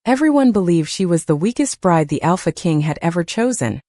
Everyone believed she was the weakest bride the Alpha King had ever chosen,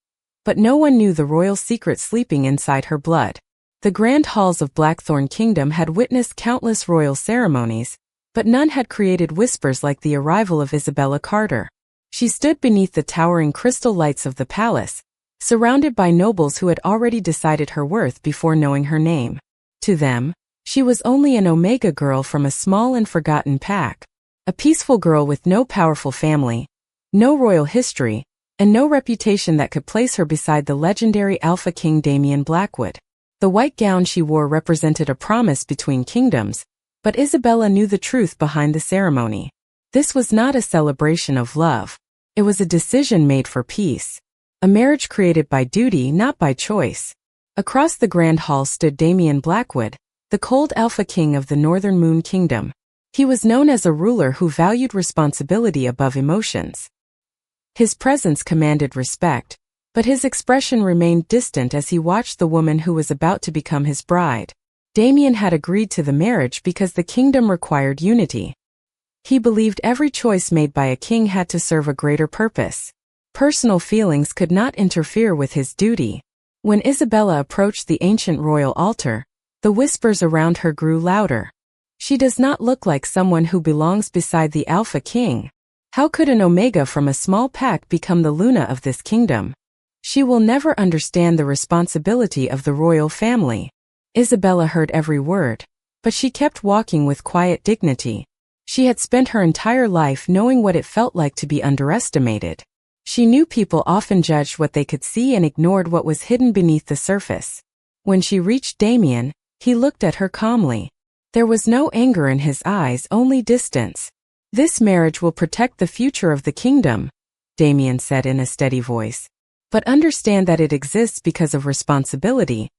but no one knew the royal secret sleeping inside her blood. The grand halls of Blackthorn Kingdom had witnessed countless royal ceremonies, but none had created whispers like the arrival of Isabella Carter. She stood beneath the towering crystal lights of the palace, surrounded by nobles who had already decided her worth before knowing her name. To them, she was only an Omega girl from a small and forgotten pack. A peaceful girl with no powerful family, no royal history, and no reputation that could place her beside the legendary Alpha King Damian Blackwood. The white gown she wore represented a promise between kingdoms, but Isabella knew the truth behind the ceremony. This was not a celebration of love. It was a decision made for peace. A marriage created by duty, not by choice. Across the grand hall stood Damian Blackwood, the cold Alpha King of the Northern Moon Kingdom. He was known as a ruler who valued responsibility above emotions. His presence commanded respect, but his expression remained distant as he watched the woman who was about to become his bride. Damian had agreed to the marriage because the kingdom required unity. He believed every choice made by a king had to serve a greater purpose. Personal feelings could not interfere with his duty. When Isabella approached the ancient royal altar, the whispers around her grew louder. She does not look like someone who belongs beside the Alpha King. How could an Omega from a small pack become the Luna of this kingdom? She will never understand the responsibility of the royal family. Isabella heard every word, but she kept walking with quiet dignity. She had spent her entire life knowing what it felt like to be underestimated. She knew people often judged what they could see and ignored what was hidden beneath the surface. When she reached Damian, he looked at her calmly. There was no anger in his eyes, only distance. "This marriage will protect the future of the kingdom," Damian said in a steady voice. "But understand that it exists because of responsibility,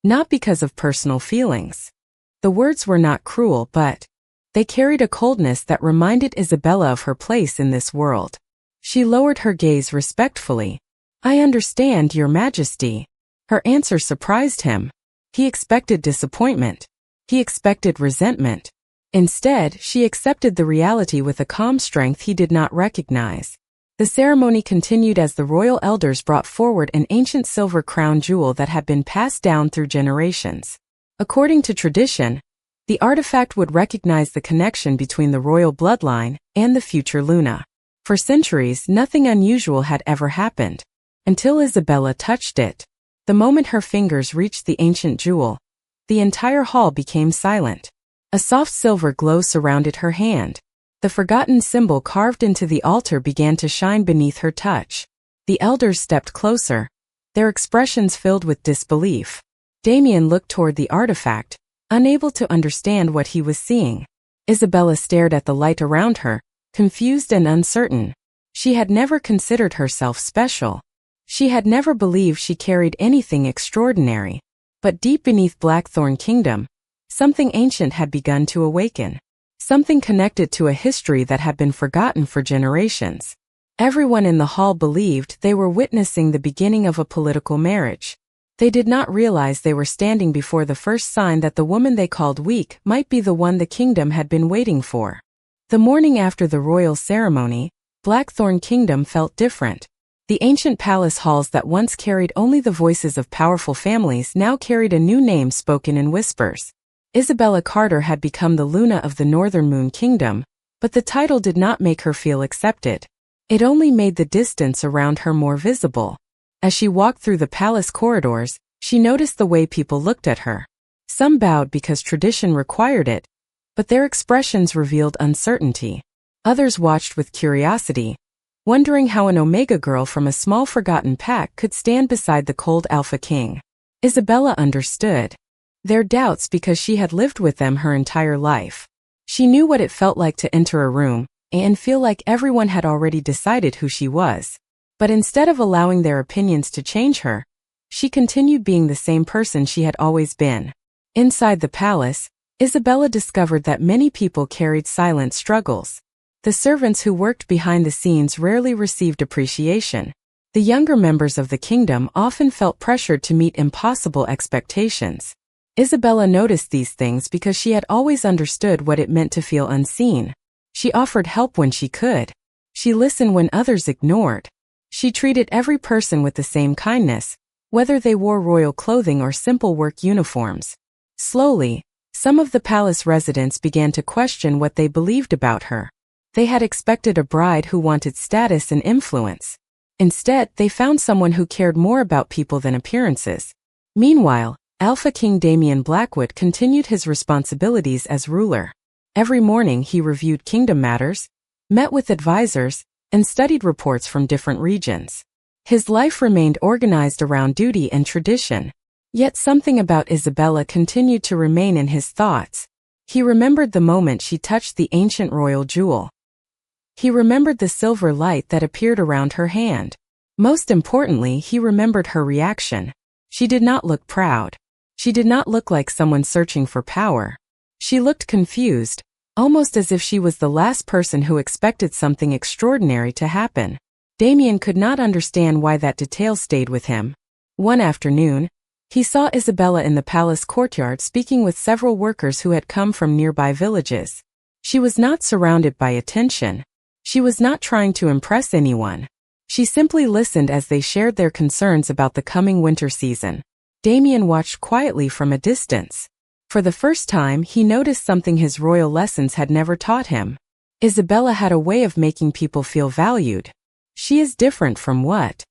not because of personal feelings." The words were not cruel, but they carried a coldness that reminded Isabella of her place in this world. She lowered her gaze respectfully. "I understand, Your Majesty." Her answer surprised him. He expected disappointment. He expected resentment. Instead, she accepted the reality with a calm strength he did not recognize. The ceremony continued as the royal elders brought forward an ancient silver crown jewel that had been passed down through generations. According to tradition, the artifact would recognize the connection between the royal bloodline and the future Luna. For centuries, nothing unusual had ever happened, until Isabella touched it. The moment her fingers reached the ancient jewel, the entire hall became silent. A soft silver glow surrounded her hand. The forgotten symbol carved into the altar began to shine beneath her touch. The elders stepped closer, their expressions filled with disbelief. Damian looked toward the artifact, unable to understand what he was seeing. Isabella stared at the light around her, confused and uncertain. She had never considered herself special. She had never believed she carried anything extraordinary. But deep beneath Blackthorn Kingdom, something ancient had begun to awaken. Something connected to a history that had been forgotten for generations. Everyone in the hall believed they were witnessing the beginning of a political marriage. They did not realize they were standing before the first sign that the woman they called weak might be the one the kingdom had been waiting for. The morning after the royal ceremony, Blackthorn Kingdom felt different. The ancient palace halls that once carried only the voices of powerful families now carried a new name spoken in whispers. Isabella Carter had become the Luna of the Northern Moon Kingdom, but the title did not make her feel accepted. It only made the distance around her more visible. As she walked through the palace corridors, she noticed the way people looked at her. Some bowed because tradition required it, but their expressions revealed uncertainty. Others watched with curiosity, wondering how an Omega girl from a small forgotten pack could stand beside the cold Alpha King. Isabella understood their doubts because she had lived with them her entire life. She knew what it felt like to enter a room and feel like everyone had already decided who she was. But instead of allowing their opinions to change her, she continued being the same person she had always been. Inside the palace, Isabella discovered that many people carried silent struggles. The servants who worked behind the scenes rarely received appreciation. The younger members of the kingdom often felt pressured to meet impossible expectations. Isabella noticed these things because she had always understood what it meant to feel unseen. She offered help when she could. She listened when others ignored. She treated every person with the same kindness, whether they wore royal clothing or simple work uniforms. Slowly, some of the palace residents began to question what they believed about her. They had expected a bride who wanted status and influence. Instead, they found someone who cared more about people than appearances. Meanwhile, Alpha King Damian Blackwood continued his responsibilities as ruler. Every morning he reviewed kingdom matters, met with advisors, and studied reports from different regions. His life remained organized around duty and tradition. Yet something about Isabella continued to remain in his thoughts. He remembered the moment she touched the ancient royal jewel. He remembered the silver light that appeared around her hand. Most importantly, he remembered her reaction. She did not look proud. She did not look like someone searching for power. She looked confused, almost as if she was the last person who expected something extraordinary to happen. Damian could not understand why that detail stayed with him. One afternoon, he saw Isabella in the palace courtyard speaking with several workers who had come from nearby villages. She was not surrounded by attention. She was not trying to impress anyone. She simply listened as they shared their concerns about the coming winter season. Damian watched quietly from a distance. For the first time, he noticed something his royal lessons had never taught him. Isabella had a way of making people feel valued. She is different from what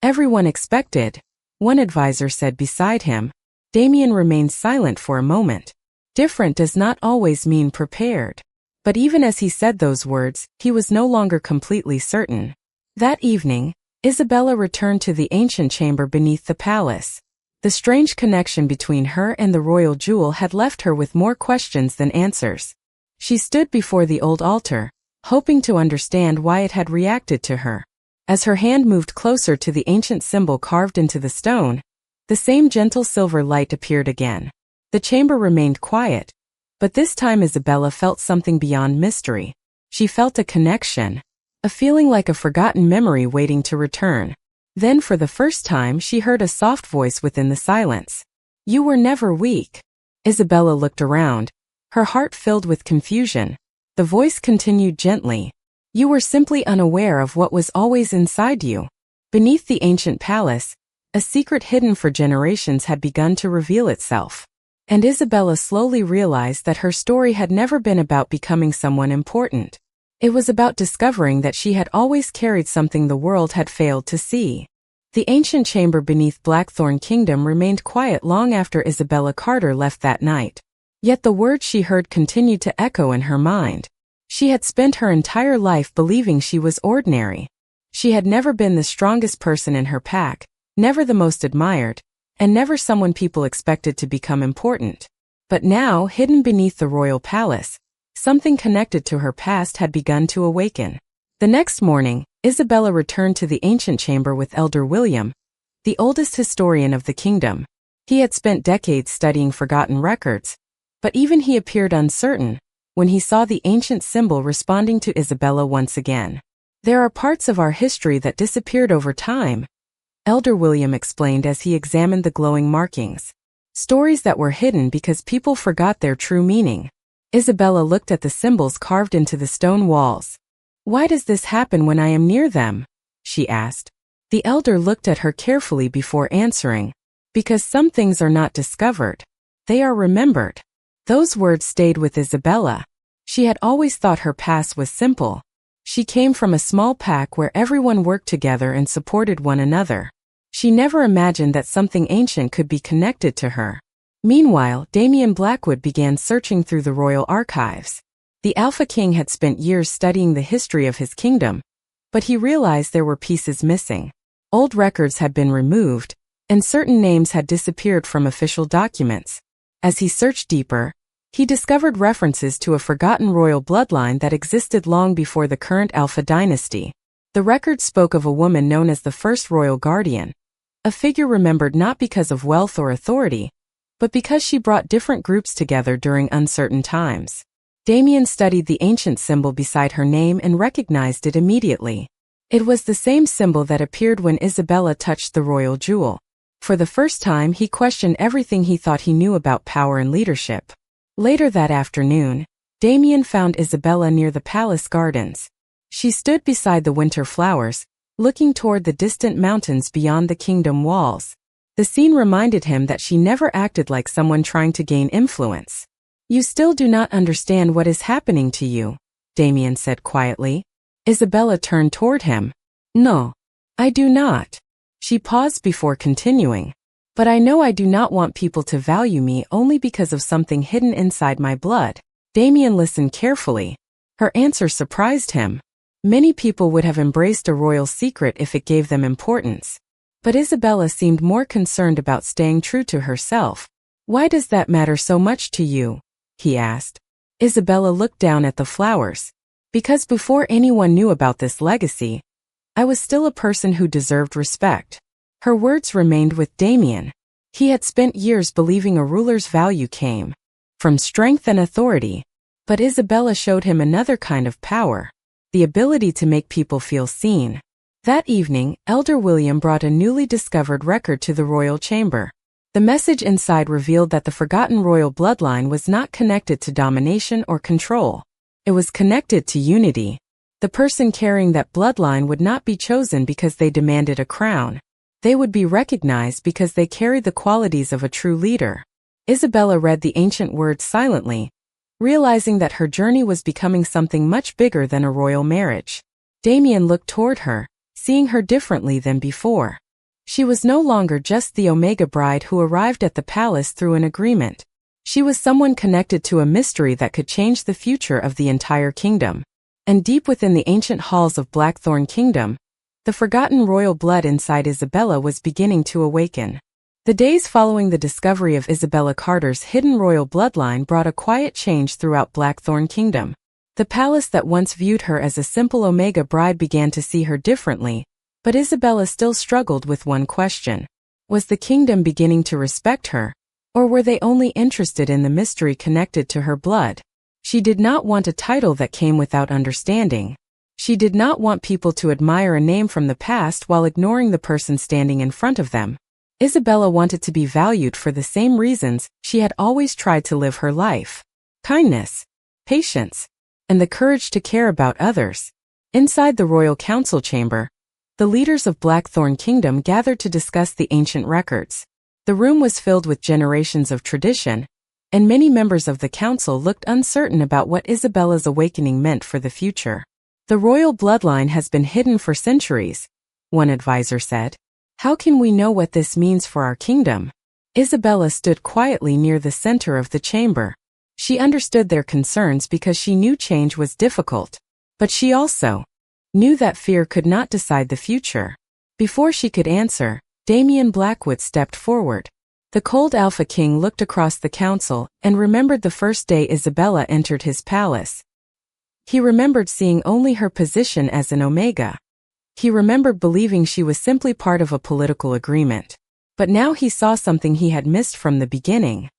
everyone expected, one advisor said beside him. Damian remained silent for a moment. Different does not always mean prepared. But even as he said those words, he was no longer completely certain. That evening, Isabella returned to the ancient chamber beneath the palace. The strange connection between her and the royal jewel had left her with more questions than answers. She stood before the old altar, hoping to understand why it had reacted to her. As her hand moved closer to the ancient symbol carved into the stone, the same gentle silver light appeared again. The chamber remained quiet, but this time Isabella felt something beyond mystery. She felt a connection, a feeling like a forgotten memory waiting to return. Then for the first time she heard a soft voice within the silence. "You were never weak." Isabella looked around, her heart filled with confusion. The voice continued gently. "You were simply unaware of what was always inside you." Beneath the ancient palace, a secret hidden for generations had begun to reveal itself. And Isabella slowly realized that her story had never been about becoming someone important. It was about discovering that she had always carried something the world had failed to see. The ancient chamber beneath Blackthorn Kingdom remained quiet long after Isabella Carter left that night. Yet the words she heard continued to echo in her mind. She had spent her entire life believing she was ordinary. She had never been the strongest person in her pack, never the most admired, and never someone people expected to become important. But now, hidden beneath the royal palace, something connected to her past had begun to awaken. The next morning, Isabella returned to the ancient chamber with Elder William, the oldest historian of the kingdom. He had spent decades studying forgotten records, but even he appeared uncertain when he saw the ancient symbol responding to Isabella once again. "There are parts of our history that disappeared over time," Elder William explained as he examined the glowing markings. "Stories that were hidden because people forgot their true meaning." Isabella looked at the symbols carved into the stone walls. "Why does this happen when I am near them?" she asked. The elder looked at her carefully before answering. "Because some things are not discovered. They are remembered." Those words stayed with Isabella. She had always thought her past was simple. She came from a small pack where everyone worked together and supported one another. She never imagined that something ancient could be connected to her. Meanwhile, Damian Blackwood began searching through the royal archives. The Alpha King had spent years studying the history of his kingdom, but he realized there were pieces missing. Old records had been removed, and certain names had disappeared from official documents. As he searched deeper, he discovered references to a forgotten royal bloodline that existed long before the current Alpha dynasty. The record spoke of a woman known as the first royal guardian, a figure remembered not because of wealth or authority, but because she brought different groups together during uncertain times. Damian studied the ancient symbol beside her name and recognized it immediately. It was the same symbol that appeared when Isabella touched the royal jewel. For the first time, he questioned everything he thought he knew about power and leadership. Later that afternoon, Damian found Isabella near the palace gardens. She stood beside the winter flowers, looking toward the distant mountains beyond the kingdom walls. The scene reminded him that she never acted like someone trying to gain influence. "You still do not understand what is happening to you," Damien said quietly. Isabella turned toward him. "No, I do not." She paused before continuing. "But I know I do not want people to value me only because of something hidden inside my blood." Damien listened carefully. Her answer surprised him. Many people would have embraced a royal secret if it gave them importance. But Isabella seemed more concerned about staying true to herself. "Why does that matter so much to you?" he asked. Isabella looked down at the flowers. "Because before anyone knew about this legacy, I was still a person who deserved respect." Her words remained with Damien. He had spent years believing a ruler's value came from strength and authority. But Isabella showed him another kind of power, the ability to make people feel seen. That evening, Elder William brought a newly discovered record to the royal chamber. The message inside revealed that the forgotten royal bloodline was not connected to domination or control. It was connected to unity. The person carrying that bloodline would not be chosen because they demanded a crown. They would be recognized because they carried the qualities of a true leader. Isabella read the ancient words silently, realizing that her journey was becoming something much bigger than a royal marriage. Damien looked toward her, seeing her differently than before. She was no longer just the Omega bride who arrived at the palace through an agreement. She was someone connected to a mystery that could change the future of the entire kingdom. And deep within the ancient halls of Blackthorn Kingdom, the forgotten royal blood inside Isabella was beginning to awaken. The days following the discovery of Isabella Carter's hidden royal bloodline brought a quiet change throughout Blackthorn Kingdom. The palace that once viewed her as a simple Omega bride began to see her differently, but Isabella still struggled with one question. Was the kingdom beginning to respect her, or were they only interested in the mystery connected to her blood? She did not want a title that came without understanding. She did not want people to admire a name from the past while ignoring the person standing in front of them. Isabella wanted to be valued for the same reasons she had always tried to live her life: kindness, patience, and the courage to care about others. Inside the royal council chamber, the leaders of Blackthorn Kingdom gathered to discuss the ancient records. The room was filled with generations of tradition, and many members of the council looked uncertain about what Isabella's awakening meant for the future. "The royal bloodline has been hidden for centuries," one advisor said. "How can we know what this means for our kingdom?" Isabella stood quietly near the center of the chamber. She understood their concerns because she knew change was difficult. But she also knew that fear could not decide the future. Before she could answer, Damien Blackwood stepped forward. The cold Alpha King looked across the council and remembered the first day Isabella entered his palace. He remembered seeing only her position as an Omega. He remembered believing she was simply part of a political agreement. But now he saw something he had missed from the beginning.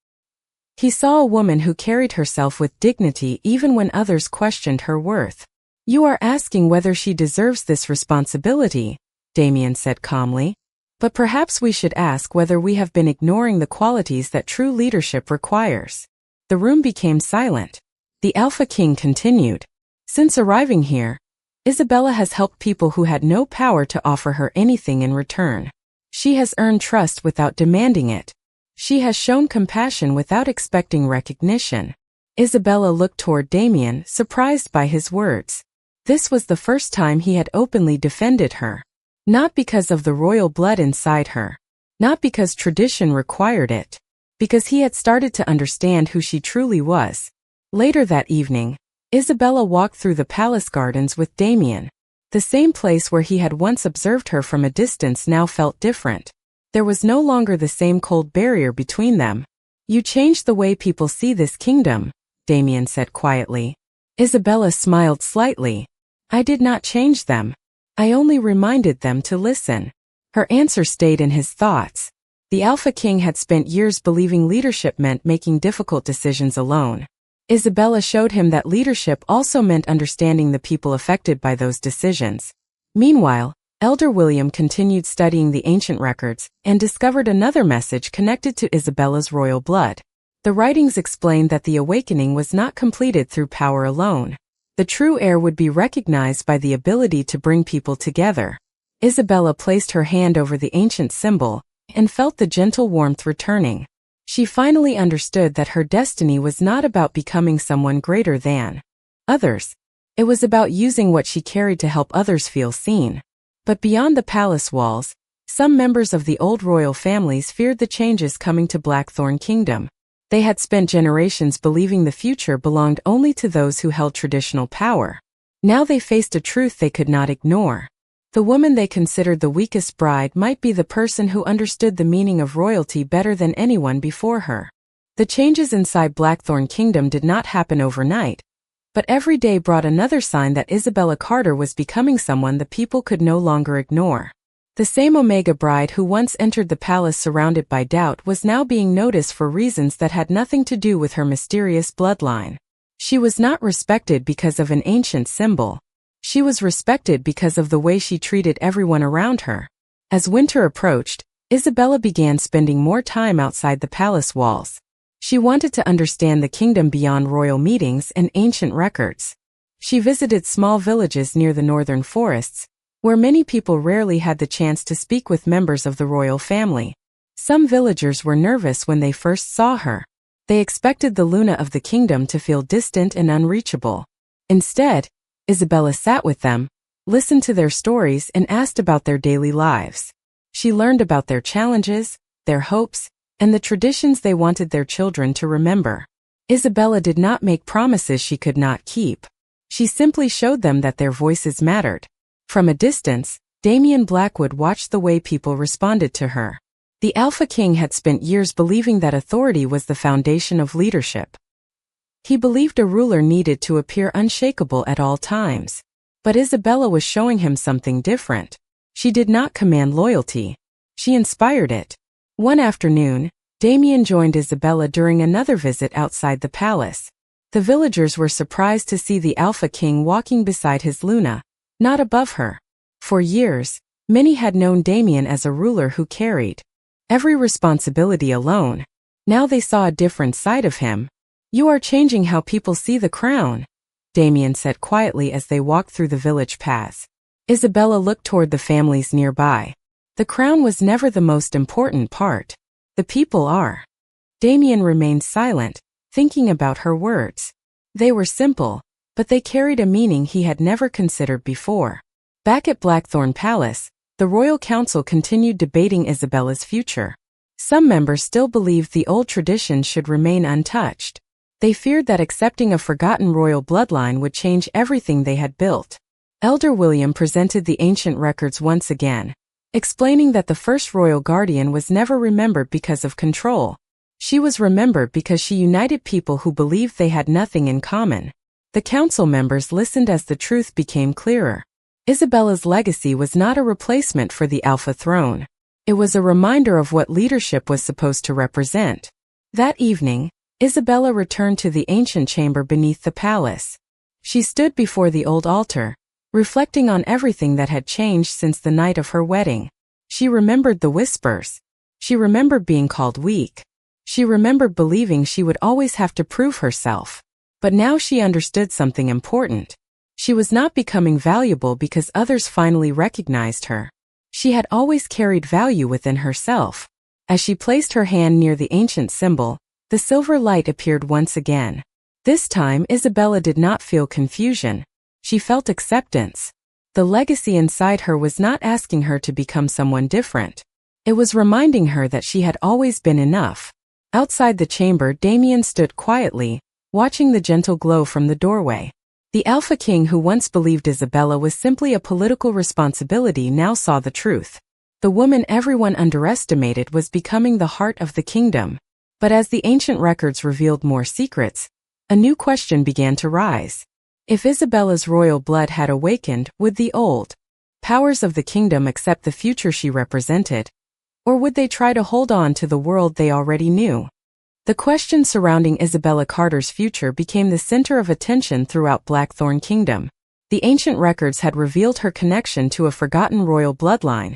He saw a woman who carried herself with dignity even when others questioned her worth. "You are asking whether she deserves this responsibility," Damien said calmly. "But perhaps we should ask whether we have been ignoring the qualities that true leadership requires." The room became silent. The Alpha King continued. "Since arriving here, Isabella has helped people who had no power to offer her anything in return. She has earned trust without demanding it. She has shown compassion without expecting recognition." Isabella looked toward Damien, surprised by his words. This was the first time he had openly defended her. Not because of the royal blood inside her. Not because tradition required it. Because he had started to understand who she truly was. Later that evening, Isabella walked through the palace gardens with Damien. The same place where he had once observed her from a distance now felt different. There was no longer the same cold barrier between them. "You changed the way people see this kingdom," Damien said quietly. Isabella smiled slightly. "I did not change them. I only reminded them to listen." Her answer stayed in his thoughts. The Alpha King had spent years believing leadership meant making difficult decisions alone. Isabella showed him that leadership also meant understanding the people affected by those decisions. Meanwhile, Elder William continued studying the ancient records and discovered another message connected to Isabella's royal blood. The writings explained that the awakening was not completed through power alone. The true heir would be recognized by the ability to bring people together. Isabella placed her hand over the ancient symbol and felt the gentle warmth returning. She finally understood that her destiny was not about becoming someone greater than others. It was about using what she carried to help others feel seen. But beyond the palace walls, some members of the old royal families feared the changes coming to Blackthorn Kingdom. They had spent generations believing the future belonged only to those who held traditional power. Now they faced a truth they could not ignore. The woman they considered the weakest bride might be the person who understood the meaning of royalty better than anyone before her. The changes inside Blackthorn Kingdom did not happen overnight, but every day brought another sign that Isabella Carter was becoming someone the people could no longer ignore. The same Omega bride who once entered the palace surrounded by doubt was now being noticed for reasons that had nothing to do with her mysterious bloodline. She was not respected because of an ancient symbol. She was respected because of the way she treated everyone around her. As winter approached, Isabella began spending more time outside the palace walls. She wanted to understand the kingdom beyond royal meetings and ancient records. She visited small villages near the northern forests, where many people rarely had the chance to speak with members of the royal family. Some villagers were nervous when they first saw her. They expected the Luna of the kingdom to feel distant and unreachable. Instead, Isabella sat with them, listened to their stories, and asked about their daily lives. She learned about their challenges, their hopes, and the traditions they wanted their children to remember. Isabella did not make promises she could not keep. She simply showed them that their voices mattered. From a distance, Damian Blackwood watched the way people responded to her. The Alpha King had spent years believing that authority was the foundation of leadership. He believed a ruler needed to appear unshakable at all times. But Isabella was showing him something different. She did not command loyalty. She inspired it. One afternoon, Damian joined Isabella during another visit outside the palace. The villagers were surprised to see the Alpha King walking beside his Luna, not above her. For years, many had known Damian as a ruler who carried every responsibility alone. Now they saw a different side of him. "You are changing how people see the crown," Damian said quietly as they walked through the village paths. Isabella looked toward the families nearby. The crown was never the most important part. The people are. Damian remained silent, thinking about her words. They were simple, but they carried a meaning he had never considered before. Back at Blackthorn Palace, the royal council continued debating Isabella's future. Some members still believed the old traditions should remain untouched. They feared that accepting a forgotten royal bloodline would change everything they had built. Elder William presented the ancient records once again, explaining that the first royal guardian was never remembered because of control. She was remembered because she united people who believed they had nothing in common. The council members listened as the truth became clearer. Isabella's legacy was not a replacement for the Alpha throne. It was a reminder of what leadership was supposed to represent. That evening, Isabella returned to the ancient chamber beneath the palace. She stood before the old altar, reflecting on everything that had changed since the night of her wedding. She remembered the whispers. She remembered being called weak. She remembered believing she would always have to prove herself. But now she understood something important. She was not becoming valuable because others finally recognized her. She had always carried value within herself. As she placed her hand near the ancient symbol, the silver light appeared once again. This time Isabella did not feel confusion. She felt acceptance. The legacy inside her was not asking her to become someone different. It was reminding her that she had always been enough. Outside the chamber, Damian stood quietly, watching the gentle glow from the doorway. The Alpha King who once believed Isabella was simply a political responsibility now saw the truth. The woman everyone underestimated was becoming the heart of the kingdom. But as the ancient records revealed more secrets, a new question began to rise. If Isabella's royal blood had awakened, would the old powers of the kingdom accept the future she represented? Or would they try to hold on to the world they already knew? The question surrounding Isabella Carter's future became the center of attention throughout Blackthorn Kingdom. The ancient records had revealed her connection to a forgotten royal bloodline,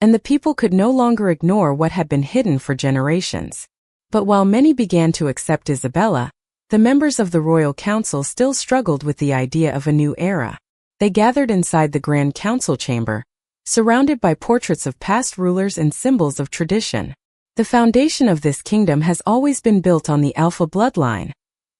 and the people could no longer ignore what had been hidden for generations. But while many began to accept Isabella, The members of the royal council still struggled with the idea of a new era. They gathered inside the Grand Council chamber, surrounded by portraits of past rulers and symbols of tradition. The foundation of this kingdom has always been built on the Alpha bloodline,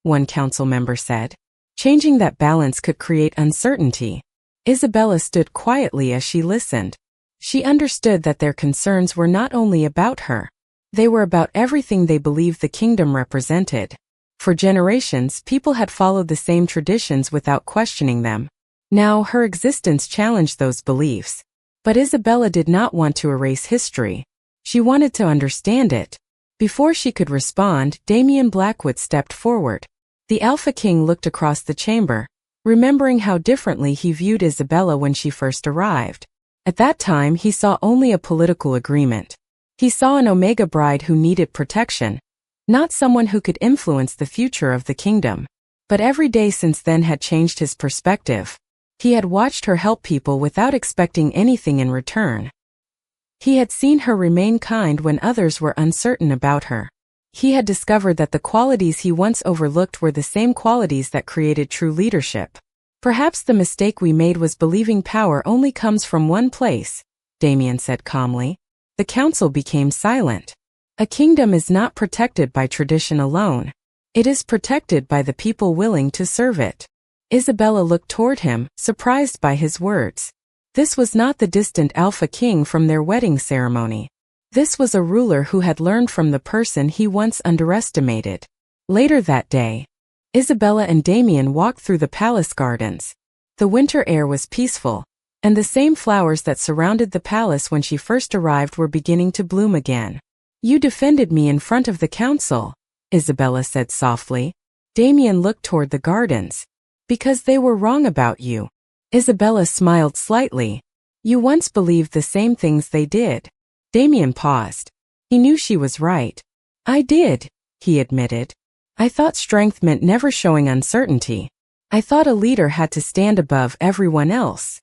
one council member said. Changing that balance could create uncertainty. Isabella stood quietly as she listened. She understood that their concerns were not only about her. They were about everything they believed the kingdom represented. For generations, people had followed the same traditions without questioning them. Now, her existence challenged those beliefs. But Isabella did not want to erase history. She wanted to understand it. Before she could respond, Damian Blackwood stepped forward. The Alpha King looked across the chamber, remembering how differently he viewed Isabella when she first arrived. At that time, he saw only a political agreement. He saw an Omega bride who needed protection, not someone who could influence the future of the kingdom. But every day since then had changed his perspective. He had watched her help people without expecting anything in return. He had seen her remain kind when others were uncertain about her. He had discovered that the qualities he once overlooked were the same qualities that created true leadership. Perhaps the mistake we made was believing power only comes from one place, Damian said calmly. The council became silent. A kingdom is not protected by tradition alone. It is protected by the people willing to serve it. Isabella looked toward him, surprised by his words. This was not the distant Alpha King from their wedding ceremony. This was a ruler who had learned from the person he once underestimated. Later that day, Isabella and Damian walked through the palace gardens. The winter air was peaceful, and the same flowers that surrounded the palace when she first arrived were beginning to bloom again. You defended me in front of the council, Isabella said softly. Damian looked toward the gardens. Because they were wrong about you. Isabella smiled slightly. You once believed the same things they did. Damian paused. He knew she was right. I did, he admitted. I thought strength meant never showing uncertainty. I thought a leader had to stand above everyone else.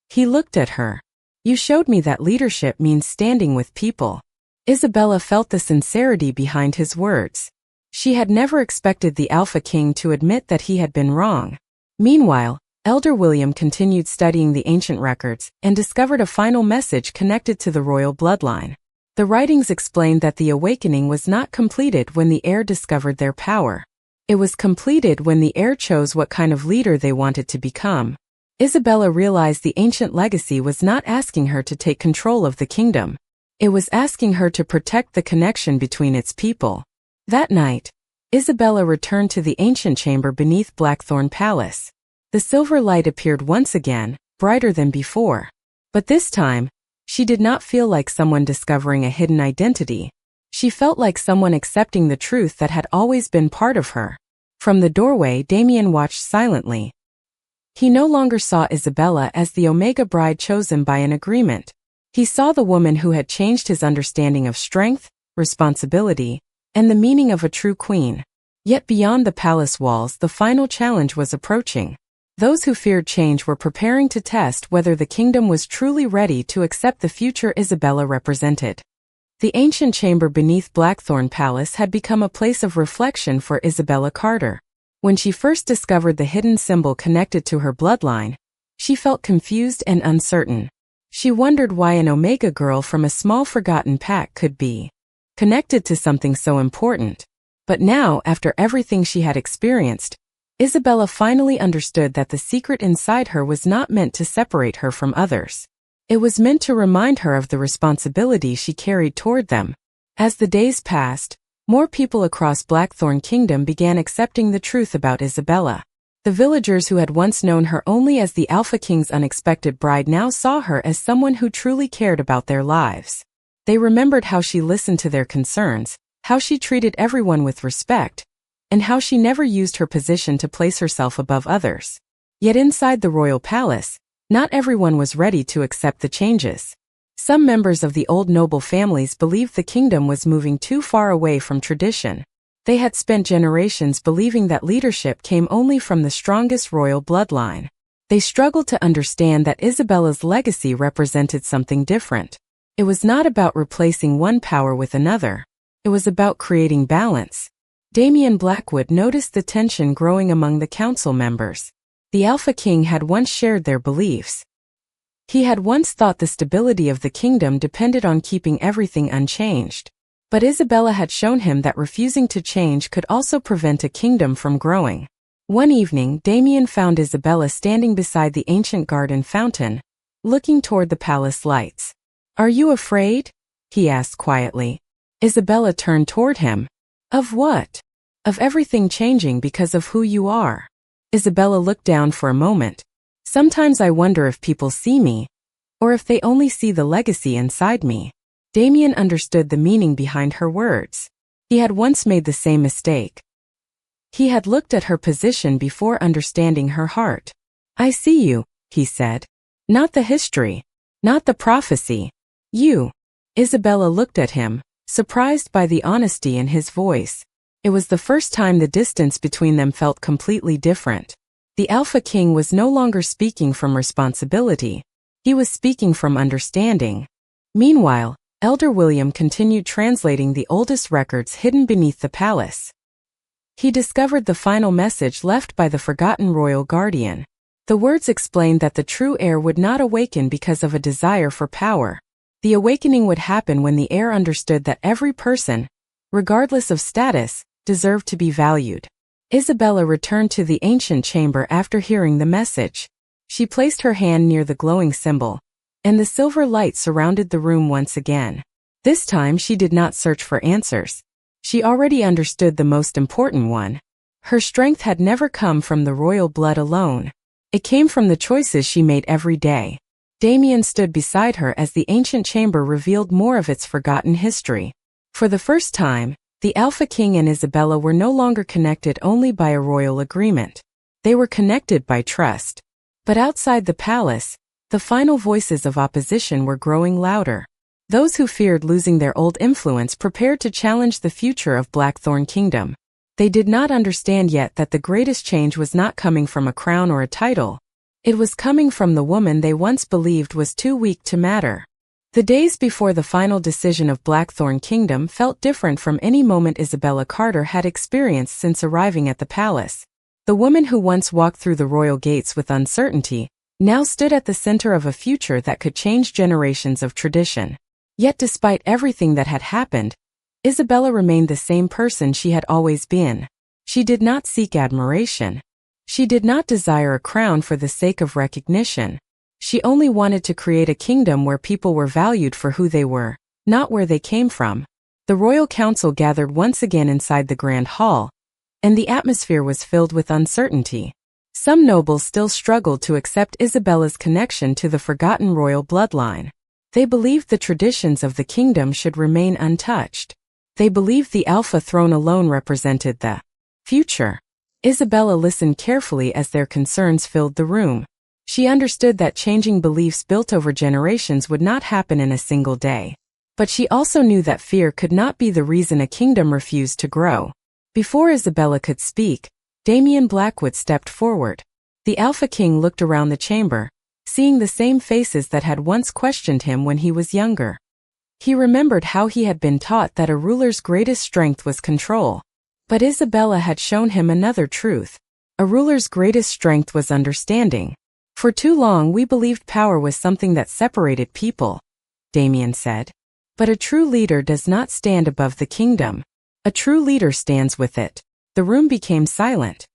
He looked at her. You showed me that leadership means standing with people. Isabella felt the sincerity behind his words. She had never expected the Alpha King to admit that he had been wrong. Meanwhile, Elder William continued studying the ancient records and discovered a final message connected to the royal bloodline. The writings explained that the awakening was not completed when the heir discovered their power. It was completed when the heir chose what kind of leader they wanted to become. Isabella realized the ancient legacy was not asking her to take control of the kingdom. It was asking her to protect the connection between its people. That night, Isabella returned to the ancient chamber beneath Blackthorn Palace. The silver light appeared once again, brighter than before. But this time, she did not feel like someone discovering a hidden identity. She felt like someone accepting the truth that had always been part of her. From the doorway, Damian watched silently. He no longer saw Isabella as the Omega bride chosen by an agreement. He saw the woman who had changed his understanding of strength, responsibility, and the meaning of a true queen. Yet beyond the palace walls, the final challenge was approaching. Those who feared change were preparing to test whether the kingdom was truly ready to accept the future Isabella represented. The ancient chamber beneath Blackthorn Palace had become a place of reflection for Isabella Carter. When she first discovered the hidden symbol connected to her bloodline, she felt confused and uncertain. She wondered why an Omega girl from a small forgotten pack could be connected to something so important. But now, after everything she had experienced, Isabella finally understood that the secret inside her was not meant to separate her from others. It was meant to remind her of the responsibility she carried toward them. As the days passed, more people across Blackthorn Kingdom began accepting the truth about Isabella. The villagers who had once known her only as the Alpha King's unexpected bride now saw her as someone who truly cared about their lives. They remembered how she listened to their concerns, how she treated everyone with respect, and how she never used her position to place herself above others. Yet inside the royal palace, not everyone was ready to accept the changes. Some members of the old noble families believed the kingdom was moving too far away from tradition. They had spent generations believing that leadership came only from the strongest royal bloodline. They struggled to understand that Isabella's legacy represented something different. It was not about replacing one power with another. It was about creating balance. Damian Blackwood noticed the tension growing among the council members. The Alpha King had once shared their beliefs. He had once thought the stability of the kingdom depended on keeping everything unchanged. But Isabella had shown him that refusing to change could also prevent a kingdom from growing. One evening, Damian found Isabella standing beside the ancient garden fountain, looking toward the palace lights. "Are you afraid?" he asked quietly. Isabella turned toward him. "Of what?" "Of everything changing because of who you are." Isabella looked down for a moment. "Sometimes I wonder if people see me, or if they only see the legacy inside me." Damian understood the meaning behind her words. He had once made the same mistake. He had looked at her position before understanding her heart. "I see you," he said. "Not the history. Not the prophecy. You." Isabella looked at him, surprised by the honesty in his voice. It was the first time the distance between them felt completely different. The Alpha King was no longer speaking from responsibility. He was speaking from understanding. Meanwhile, Elder William continued translating the oldest records hidden beneath the palace. He discovered the final message left by the forgotten royal guardian. The words explained that the true heir would not awaken because of a desire for power. The awakening would happen when the heir understood that every person, regardless of status, deserved to be valued. Isabella returned to the ancient chamber after hearing the message. She placed her hand near the glowing symbol, and the silver light surrounded the room once again. This time she did not search for answers. She already understood the most important one. Her strength had never come from the royal blood alone. It came from the choices she made every day. Damian stood beside her as the ancient chamber revealed more of its forgotten history. For the first time, the Alpha King and Isabella were no longer connected only by a royal agreement. They were connected by trust. But outside the palace, the final voices of opposition were growing louder. Those who feared losing their old influence prepared to challenge the future of Blackthorn Kingdom. They did not understand yet that the greatest change was not coming from a crown or a title. It was coming from the woman they once believed was too weak to matter. The days before the final decision of Blackthorn Kingdom felt different from any moment Isabella Carter had experienced since arriving at the palace. The woman who once walked through the royal gates with uncertainty now stood at the center of a future that could change generations of tradition. Yet despite everything that had happened, Isabella remained the same person she had always been. She did not seek admiration. She did not desire a crown for the sake of recognition. She only wanted to create a kingdom where people were valued for who they were, not where they came from. The royal council gathered once again inside the grand hall, and the atmosphere was filled with uncertainty. Some nobles still struggled to accept Isabella's connection to the forgotten royal bloodline. They believed the traditions of the kingdom should remain untouched. They believed the Alpha throne alone represented the future. Isabella listened carefully as their concerns filled the room. She understood that changing beliefs built over generations would not happen in a single day. But she also knew that fear could not be the reason a kingdom refused to grow. Before Isabella could speak, Damian Blackwood stepped forward. The Alpha King looked around the chamber, seeing the same faces that had once questioned him when he was younger. He remembered how he had been taught that a ruler's greatest strength was control. But Isabella had shown him another truth. A ruler's greatest strength was understanding. For too long we believed power was something that separated people, Damian said. But a true leader does not stand above the kingdom. A true leader stands with it. The room became silent.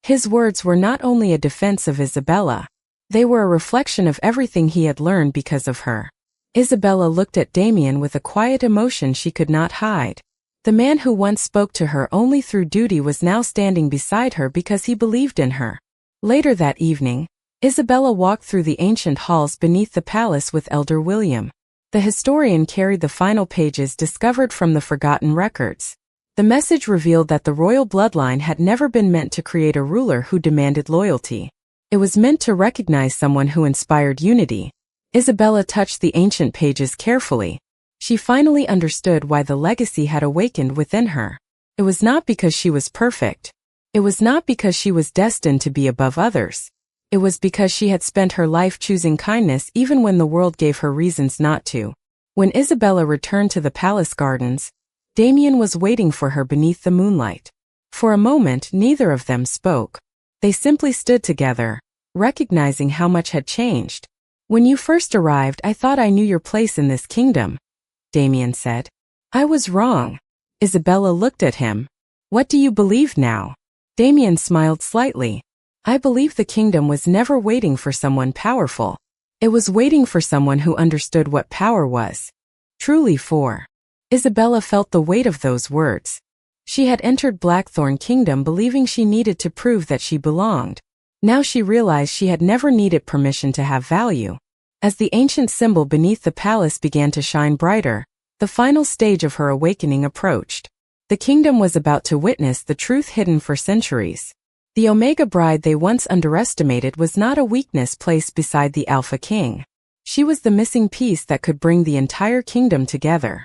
His words were not only a defense of Isabella. They were a reflection of everything he had learned because of her. Isabella looked at Damian with a quiet emotion she could not hide. The man who once spoke to her only through duty was now standing beside her because he believed in her. Later that evening, Isabella walked through the ancient halls beneath the palace with Elder William. The historian carried the final pages discovered from the forgotten records. The message revealed that the royal bloodline had never been meant to create a ruler who demanded loyalty. It was meant to recognize someone who inspired unity. Isabella touched the ancient pages carefully. She finally understood why the legacy had awakened within her. It was not because she was perfect. It was not because she was destined to be above others. It was because she had spent her life choosing kindness even when the world gave her reasons not to. When Isabella returned to the palace gardens, Damien was waiting for her beneath the moonlight. For a moment, neither of them spoke. They simply stood together, recognizing how much had changed. "When you first arrived, I thought I knew your place in this kingdom," Damien said. "I was wrong." Isabella looked at him. "What do you believe now?" Damien smiled slightly. "I believe the kingdom was never waiting for someone powerful. It was waiting for someone who understood what power was. Truly for." Isabella felt the weight of those words. She had entered Blackthorn Kingdom believing she needed to prove that she belonged. Now she realized she had never needed permission to have value. As the ancient symbol beneath the palace began to shine brighter, the final stage of her awakening approached. The kingdom was about to witness the truth hidden for centuries. The Omega Bride they once underestimated was not a weakness placed beside the Alpha King. She was the missing piece that could bring the entire kingdom together.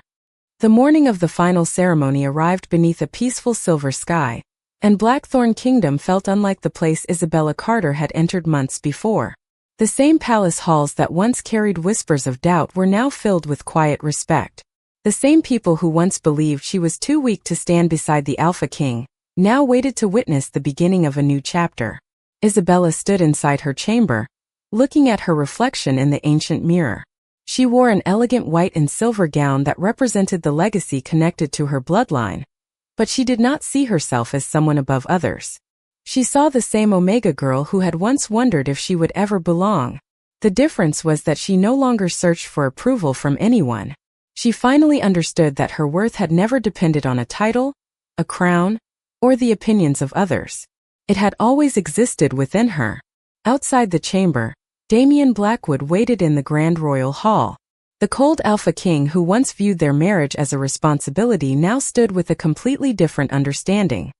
The morning of the final ceremony arrived beneath a peaceful silver sky, and Blackthorn Kingdom felt unlike the place Isabella Carter had entered months before. The same palace halls that once carried whispers of doubt were now filled with quiet respect. The same people who once believed she was too weak to stand beside the Alpha King now waited to witness the beginning of a new chapter. Isabella stood inside her chamber, looking at her reflection in the ancient mirror. She wore an elegant white and silver gown that represented the legacy connected to her bloodline, but she did not see herself as someone above others. She saw the same Omega girl who had once wondered if she would ever belong. The difference was that she no longer searched for approval from anyone. She finally understood that her worth had never depended on a title, a crown, or the opinions of others. It had always existed within her. Outside the chamber, Damien Blackwood waited in the Grand Royal Hall. The cold Alpha King who once viewed their marriage as a responsibility now stood with a completely different understanding.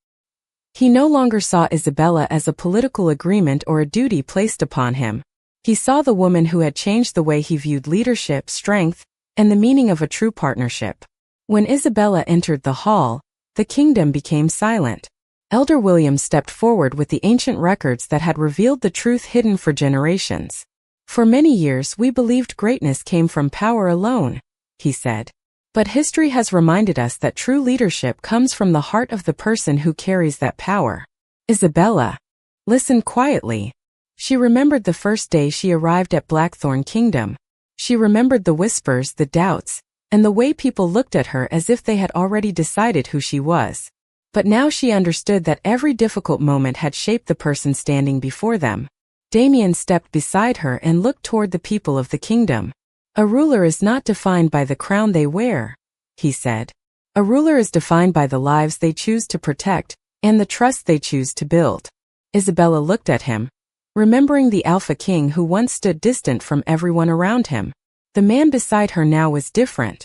He no longer saw Isabella as a political agreement or a duty placed upon him. He saw the woman who had changed the way he viewed leadership, strength, and the meaning of a true partnership. When Isabella entered the hall, the kingdom became silent. Elder William stepped forward with the ancient records that had revealed the truth hidden for generations. "For many years we believed greatness came from power alone," he said. "But history has reminded us that true leadership comes from the heart of the person who carries that power." Isabella listened quietly. She remembered the first day she arrived at Blackthorn Kingdom. She remembered the whispers, the doubts, and the way people looked at her as if they had already decided who she was. But now she understood that every difficult moment had shaped the person standing before them. Damien stepped beside her and looked toward the people of the kingdom. "A ruler is not defined by the crown they wear," he said. "A ruler is defined by the lives they choose to protect and the trust they choose to build." Isabella looked at him, remembering the Alpha King who once stood distant from everyone around him. The man beside her now was different.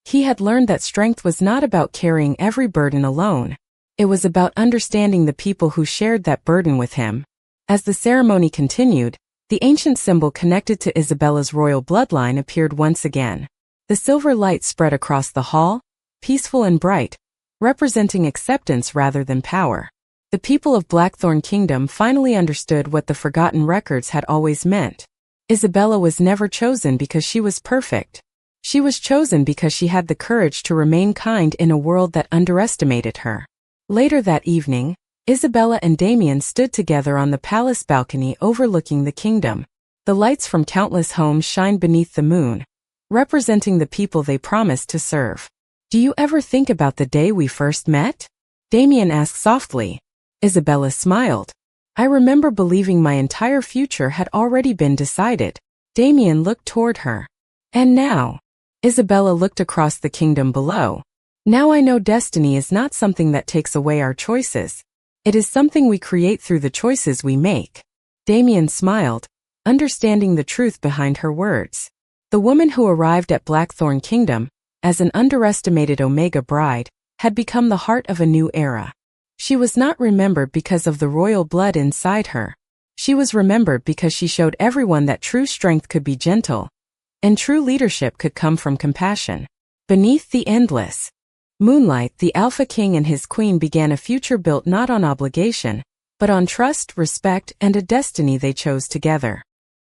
He had learned that strength was not about carrying every burden alone. It was about understanding the people who shared that burden with him. As the ceremony continued, the ancient symbol connected to Isabella's royal bloodline appeared once again. The silver light spread across the hall, peaceful and bright, representing acceptance rather than power. The people of Blackthorn Kingdom finally understood what the forgotten records had always meant. Isabella was never chosen because she was perfect. She was chosen because she had the courage to remain kind in a world that underestimated her. Later that evening, Isabella and Damien stood together on the palace balcony overlooking the kingdom. The lights from countless homes shined beneath the moon, representing the people they promised to serve. "Do you ever think about the day we first met?" Damien asked softly. Isabella smiled. "I remember believing my entire future had already been decided." Damien looked toward her. "And now?" Isabella looked across the kingdom below. "Now I know destiny is not something that takes away our choices. It is something we create through the choices we make." Damien smiled, understanding the truth behind her words. The woman who arrived at Blackthorn Kingdom, as an underestimated Omega Bride, had become the heart of a new era. She was not remembered because of the royal blood inside her. She was remembered because she showed everyone that true strength could be gentle, and true leadership could come from compassion. Beneath the endless moonlight, the Alpha King and his queen began a future built not on obligation, but on trust, respect, and a destiny they chose together.